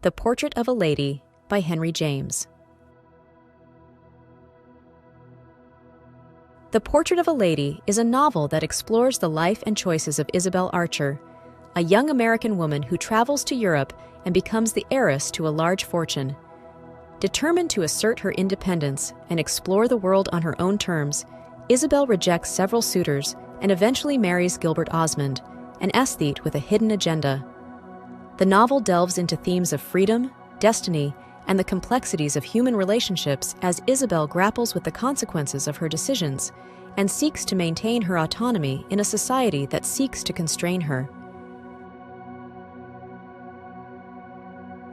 The Portrait of a Lady by Henry James. The Portrait of a Lady is a novel that explores the life and choices of Isabel Archer, a young American woman who travels to Europe and becomes the heiress to a large fortune. Determined to assert her independence and explore the world on her own terms, Isabel rejects several suitors and eventually marries Gilbert Osmond, an aesthete with a hidden agenda. The novel delves into themes of freedom, destiny, and the complexities of human relationships as Isabel grapples with the consequences of her decisions and seeks to maintain her autonomy in a society that seeks to constrain her.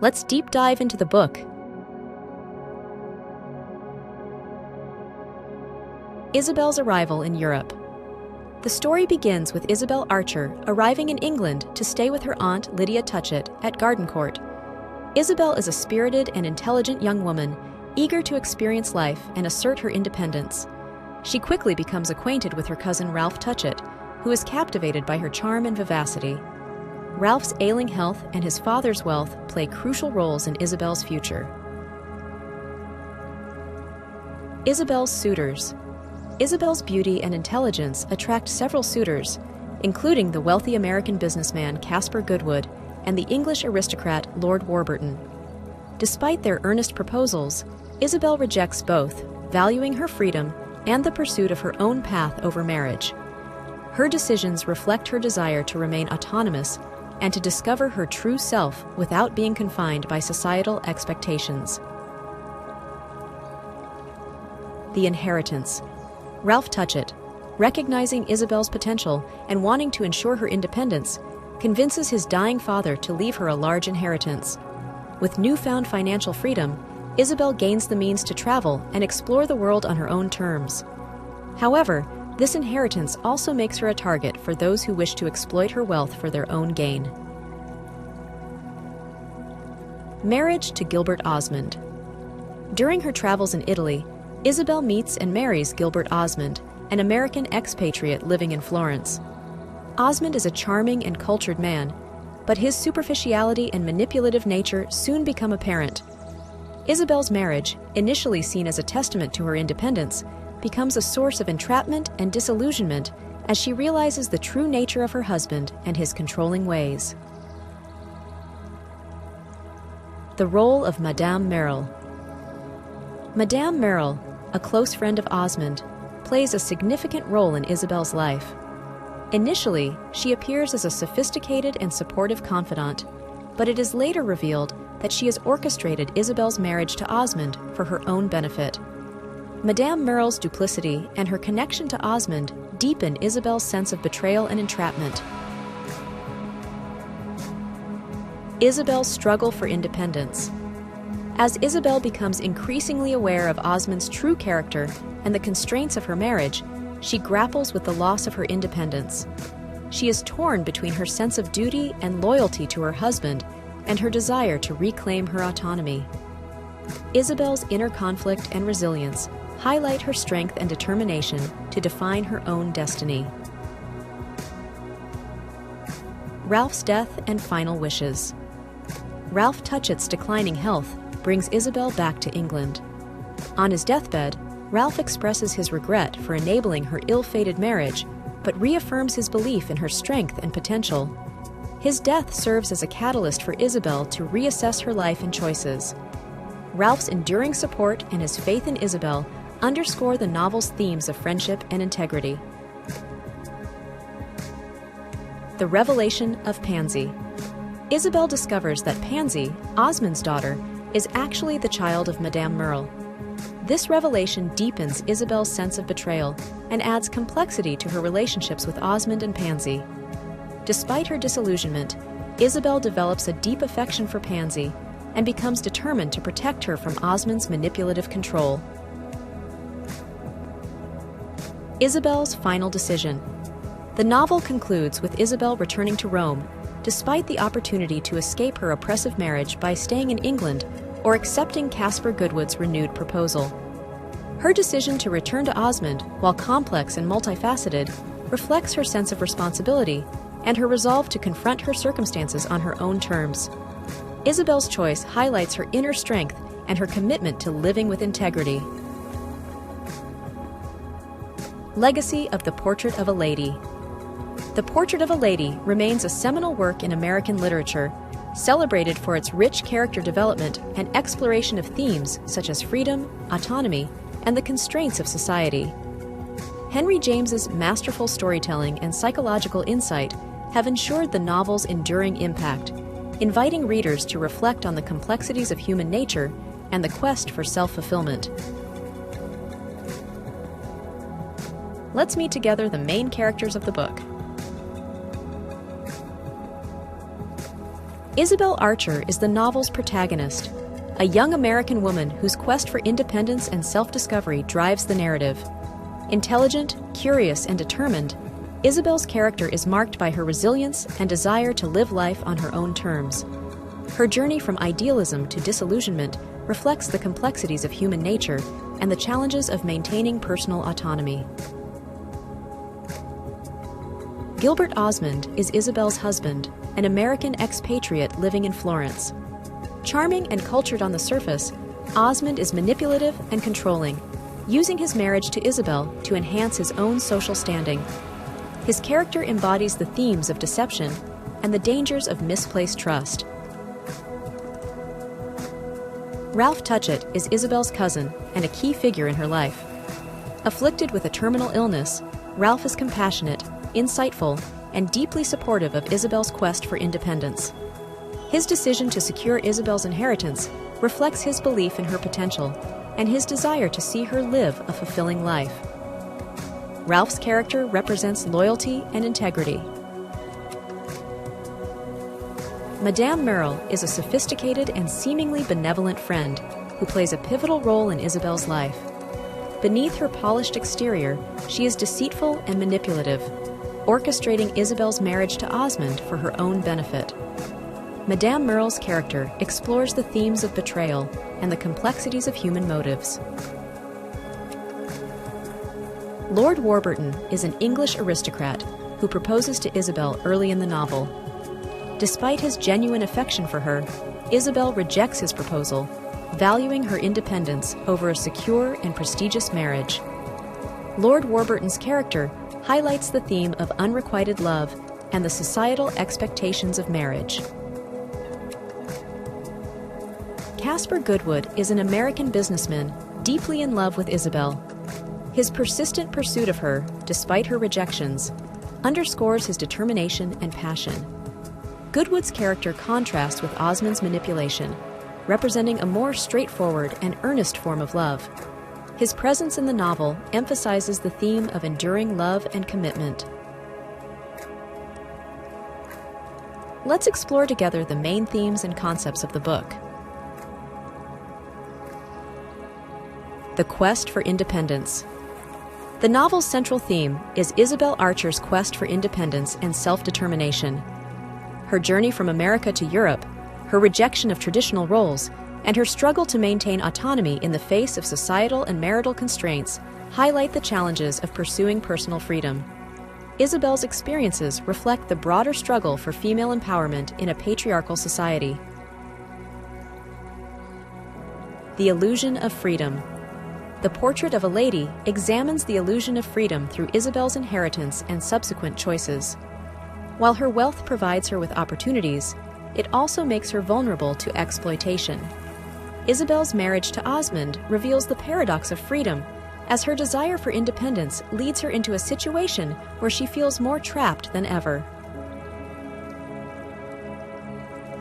Let's deep dive into the book. Isabel's arrival in Europe. The story begins with Isabel Archer arriving in England to stay with her aunt Lydia Touchett at Gardencourt. Isabel is a spirited and intelligent young woman, eager to experience life and assert her independence. She quickly becomes acquainted with her cousin Ralph Touchett, who is captivated by her charm and vivacity. Ralph's ailing health and his father's wealth play crucial roles in Isabel's future. Isabel's suitors. Isabel's beauty and intelligence attract several suitors, including the wealthy American businessman Caspar Goodwood and the English aristocrat Lord Warburton. Despite their earnest proposals, Isabel rejects both, valuing her freedom and the pursuit of her own path over marriage. Her decisions reflect her desire to remain autonomous and to discover her true self without being confined by societal expectations. The inheritance. Ralph Touchett, recognizing Isabel's potential and wanting to ensure her independence, convinces his dying father to leave her a large inheritance. With newfound financial freedom, Isabel gains the means to travel and explore the world on her own terms. However, this inheritance also makes her a target for those who wish to exploit her wealth for their own gain. Marriage to Gilbert Osmond. During her travels in Italy, Isabel meets and marries Gilbert Osmond, an American expatriate living in Florence. Osmond is a charming and cultured man, but his superficiality and manipulative nature soon become apparent. Isabel's marriage, initially seen as a testament to her independence, becomes a source of entrapment and disillusionment as she realizes the true nature of her husband and his controlling ways. The role of Madame Merle. Madame Merle, a close friend of Osmond, plays a significant role in Isabel's life. Initially, she appears as a sophisticated and supportive confidant, but it is later revealed that she has orchestrated Isabel's marriage to Osmond for her own benefit. Madame Merle's duplicity and her connection to Osmond deepen Isabel's sense of betrayal and entrapment. Isabel's struggle for independence. As Isabel becomes increasingly aware of Osmond's true character and the constraints of her marriage, she grapples with the loss of her independence. She is torn between her sense of duty and loyalty to her husband and her desire to reclaim her autonomy. Isabel's inner conflict and resilience highlight her strength and determination to define her own destiny. Ralph's death and final wishes. Ralph Touchett's declining health brings Isabel back to England. On his deathbed, Ralph expresses his regret for enabling her ill-fated marriage, but reaffirms his belief in her strength and potential. His death serves as a catalyst for Isabel to reassess her life and choices. Ralph's enduring support and his faith in Isabel underscore the novel's themes of friendship and integrity. The revelation of Pansy. Isabel discovers that Pansy, Osmond's daughter, is actually the child of Madame Merle. This revelation deepens Isabel's sense of betrayal and adds complexity to her relationships with Osmond and Pansy. Despite her disillusionment, Isabel develops a deep affection for Pansy and becomes determined to protect her from Osmond's manipulative control. Isabel's final decision. The novel concludes with Isabel returning to Rome, despite the opportunity to escape her oppressive marriage by staying in England or accepting Caspar Goodwood's renewed proposal. Her decision to return to Osmond, while complex and multifaceted, reflects her sense of responsibility and her resolve to confront her circumstances on her own terms. Isabel's choice highlights her inner strength and her commitment to living with integrity. Legacy of the Portrait of a Lady. The Portrait of a Lady remains a seminal work in American literature, celebrated for its rich character development and exploration of themes such as freedom, autonomy, and the constraints of society. Henry James's masterful storytelling and psychological insight have ensured the novel's enduring impact, inviting readers to reflect on the complexities of human nature and the quest for self-fulfillment. Let's meet together the main characters of the book. Isabel Archer is the novel's protagonist, a young American woman whose quest for independence and self-discovery drives the narrative. Intelligent, curious, and determined, Isabel's character is marked by her resilience and desire to live life on her own terms. Her journey from idealism to disillusionment reflects the complexities of human nature and the challenges of maintaining personal autonomy. Gilbert Osmond is Isabel's husband, an American expatriate living in Florence. Charming and cultured on the surface, Osmond is manipulative and controlling, using his marriage to Isabel to enhance his own social standing. His character embodies the themes of deception and the dangers of misplaced trust. Ralph Touchett is Isabel's cousin and a key figure in her life. Afflicted with a terminal illness, Ralph is compassionate, insightful, and deeply supportive of Isabel's quest for independence. His decision to secure Isabel's inheritance reflects his belief in her potential and his desire to see her live a fulfilling life. Ralph's character represents loyalty and integrity. Madame Merle is a sophisticated and seemingly benevolent friend who plays a pivotal role in Isabel's life. Beneath her polished exterior, she is deceitful and manipulative, orchestrating Isabel's marriage to Osmond for her own benefit. Madame Merle's character explores the themes of betrayal and the complexities of human motives. Lord Warburton is an English aristocrat who proposes to Isabel early in the novel. Despite his genuine affection for her, Isabel rejects his proposal, valuing her independence over a secure and prestigious marriage. Lord Warburton's character highlights the theme of unrequited love and the societal expectations of marriage. Caspar Goodwood is an American businessman deeply in love with Isabel. His persistent pursuit of her, despite her rejections, underscores his determination and passion. Goodwood's character contrasts with Osmond's manipulation, representing a more straightforward and earnest form of love. His presence in the novel emphasizes the theme of enduring love and commitment. Let's explore together the main themes and concepts of the book. The quest for independence. The novel's central theme is Isabel Archer's quest for independence and self-determination. Her journey from America to Europe, her rejection of traditional roles, and her struggle to maintain autonomy in the face of societal and marital constraints highlight the challenges of pursuing personal freedom. Isabel's experiences reflect the broader struggle for female empowerment in a patriarchal society. The illusion of freedom. The Portrait of a Lady examines the illusion of freedom through Isabel's inheritance and subsequent choices. While her wealth provides her with opportunities, it also makes her vulnerable to exploitation. Isabel's marriage to Osmond reveals the paradox of freedom, as her desire for independence leads her into a situation where she feels more trapped than ever.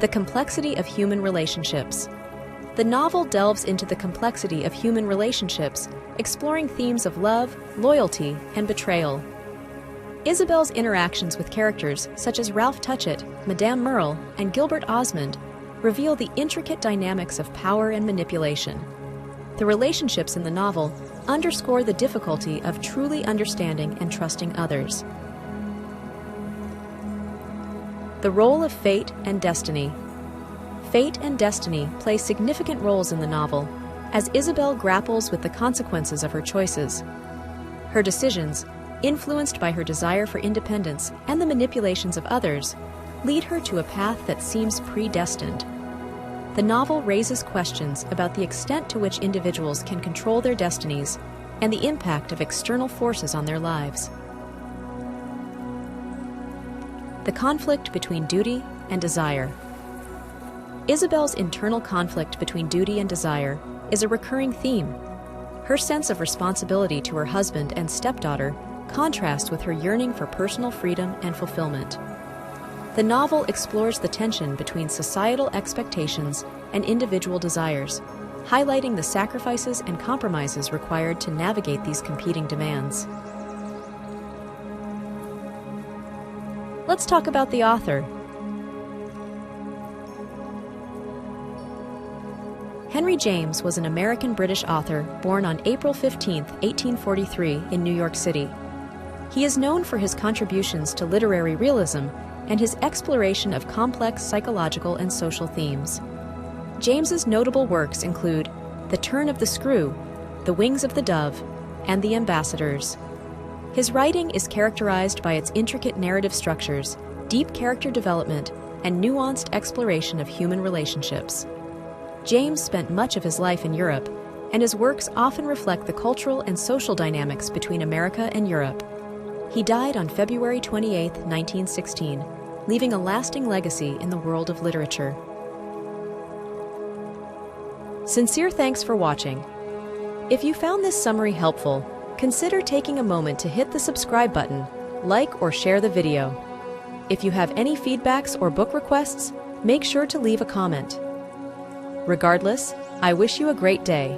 The complexity of human relationships. The novel delves into the complexity of human relationships, exploring themes of love, loyalty, and betrayal. Isabel's interactions with characters such as Ralph Touchett, Madame Merle, and Gilbert Osmond reveal the intricate dynamics of power and manipulation. The relationships in the novel underscore the difficulty of truly understanding and trusting others. The role of fate and destiny. Fate and destiny play significant roles in the novel, as Isabel grapples with the consequences of her choices. Her decisions, influenced by her desire for independence and the manipulations of others, lead her to a path that seems predestined. The novel raises questions about the extent to which individuals can control their destinies and the impact of external forces on their lives. The conflict between duty and desire. Isabel's internal conflict between duty and desire is a recurring theme. Her sense of responsibility to her husband and stepdaughter contrasts with her yearning for personal freedom and fulfillment. The novel explores the tension between societal expectations and individual desires, highlighting the sacrifices and compromises required to navigate these competing demands. Let's talk about the author. Henry James was an American-British author born on April 15, 1843, in New York City. He is known for his contributions to literary realism and his exploration of complex psychological and social themes. James's notable works include The Turn of the Screw, The Wings of the Dove, and The Ambassadors. His writing is characterized by its intricate narrative structures, deep character development, and nuanced exploration of human relationships. James spent much of his life in Europe, and his works often reflect the cultural and social dynamics between America and Europe. He died on February 28, 1916, leaving a lasting legacy in the world of literature. Sincere thanks for watching. If you found this summary helpful, consider taking a moment to hit the subscribe button, like or share the video. If you have any feedbacks or book requests, make sure to leave a comment. Regardless, I wish you a great day.